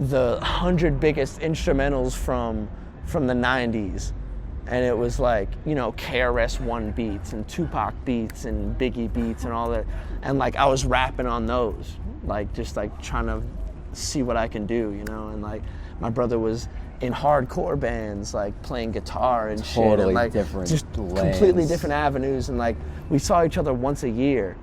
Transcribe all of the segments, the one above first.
The 100 biggest instrumentals from the 90s, and it was like, you know, KRS-One beats and Tupac beats and Biggie beats and all that, and like I was rapping on those, like just like trying to see what I can do, you know. And like my brother was in hardcore bands, like playing guitar and shit, Totally and like different just lanes. completely different avenues. And like we saw each other once a year.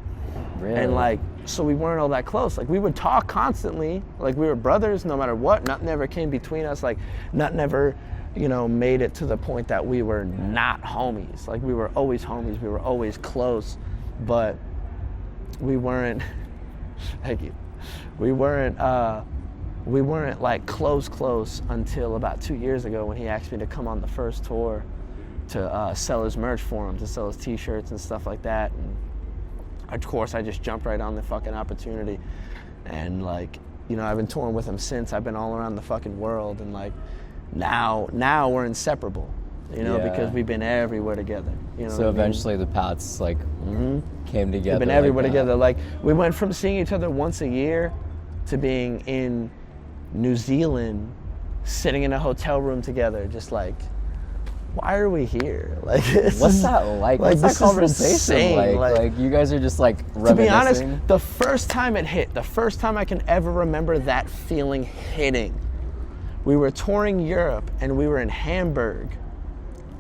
Really? And like, so we weren't all that close. Like we would talk constantly, like we were brothers no matter what. Nothing ever came between us. Like nothing ever, you know, made it to the point that we were not homies. Like we were always homies, we were always close, but we weren't, thank you, we weren't like close until about 2 years ago when he asked me to come on the first tour to sell his merch for him, to sell his t-shirts and stuff like that. And of course, I just jumped right on the fucking opportunity. And like, you know, I've been touring with him since. I've been all around the fucking world. And like, now we're inseparable, you know, because we've been everywhere together. You know. So eventually the paths like came together. We've been everywhere together. Like we went from seeing each other once a year to being in New Zealand, sitting in a hotel room together, just like, why are we here? Like, what's that like? What's that conversation like? Like you guys are just like reminiscing? To be honest, the first time it hit, the first time I can ever remember that feeling hitting, we were touring Europe and we were in Hamburg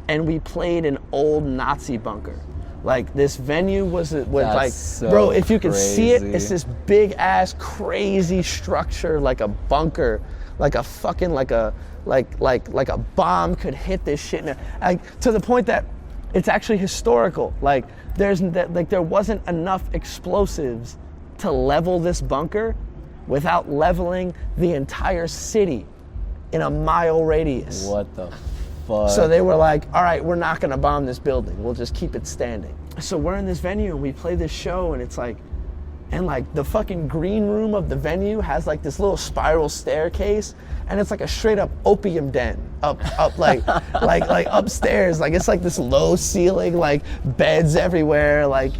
and we played an old Nazi bunker. Like this venue was like, so bro, if you can see it, crazy. it's this big ass crazy structure, like a bunker, like a fucking, like a bomb could hit this shit. Like, to the point that it's actually historical. Like there wasn't enough explosives to level this bunker without leveling the entire city in a mile radius. What the fuck? So they were like, all right, we're not gonna bomb this building. We'll just keep it standing. So we're in this venue and we play this show and it's like, and like the fucking green room of the venue has like this little spiral staircase and it's like a straight up opium den up like upstairs. Like it's like this low ceiling, like beds everywhere, like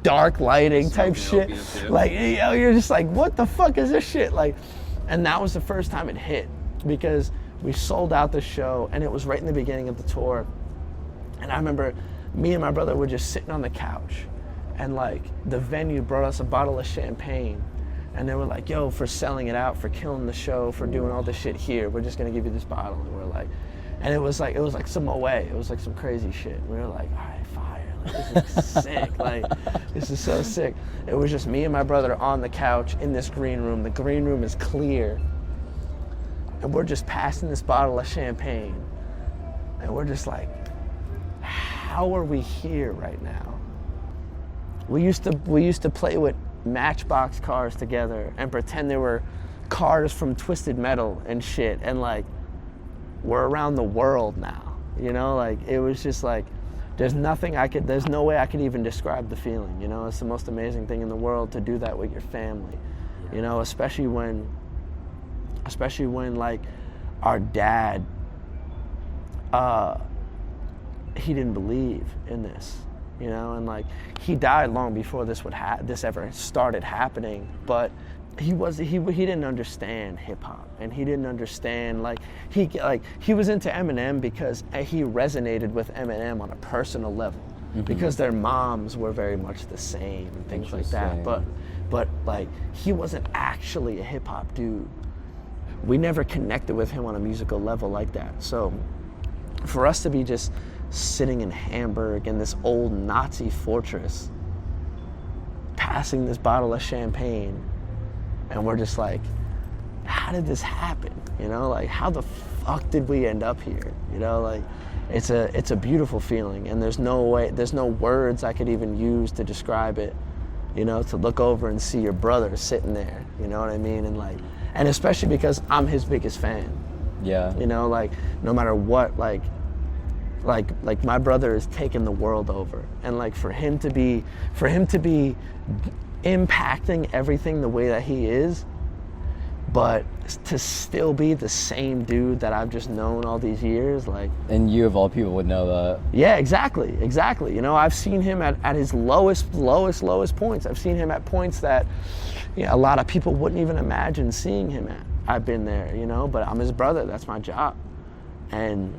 dark lighting type shit. Like, you know, you're just like, what the fuck is this shit? Like, and that was the first time it hit because we sold out the show and it was right in the beginning of the tour. And I remember me and my brother were just sitting on the couch and like the venue brought us a bottle of champagne and they were like, yo, for selling it out, for killing the show, for doing all this shit here, we're just gonna give you this bottle. And we're like, and it was like some away, it was like some crazy shit. We were like, all right, fire, like this is sick, like this is so sick. It was just me and my brother on the couch in this green room. The green room is clear and we're just passing this bottle of champagne and we're just like, how are we here right now? We used to play with matchbox cars together and pretend they were cars from Twisted Metal and shit, and like we're around the world now, you know. Like it was just like there's no way I could even describe the feeling, you know. It's the most amazing thing in the world to do that with your family, you know, especially when like our dad he didn't believe in this, you know, and like he died long before this ever started happening. But he didn't understand hip hop, and he didn't understand he was into Eminem because he resonated with Eminem on a personal level, because their moms were very much the same and things like that. But like he wasn't actually a hip hop dude. We never connected with him on a musical level like that. So for us to be just sitting in Hamburg in this old Nazi fortress, passing this bottle of champagne, and we're just like, how did this happen? You know, like how the fuck did we end up here? You know, like it's a beautiful feeling, and there's no words I could even use to describe it. you know, to look over and see your brother sitting there, you know what I mean? And like, and especially because I'm his biggest fan. Yeah. You know, like, no matter what, like my brother is taking the world over. And like for him to be impacting everything the way that he is, but to still be the same dude that I've just known all these years, like. And you of all people would know that. Yeah, exactly. You know, I've seen him at his lowest points. I've seen him at points that, you know, a lot of people wouldn't even imagine seeing him at. I've been there, you know, but I'm his brother, that's my job. And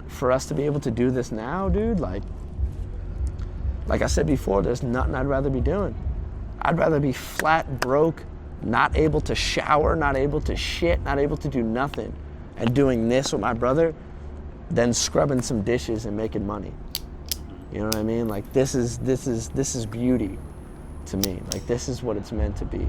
for us to be able to do this now, dude, like I said before, there's nothing I'd rather be doing. I'd rather be flat broke, not able to shower, not able to shit, not able to do nothing, and doing this with my brother than scrubbing some dishes and making money. You know what I mean? Like this is beauty to me. Like this is what it's meant to be.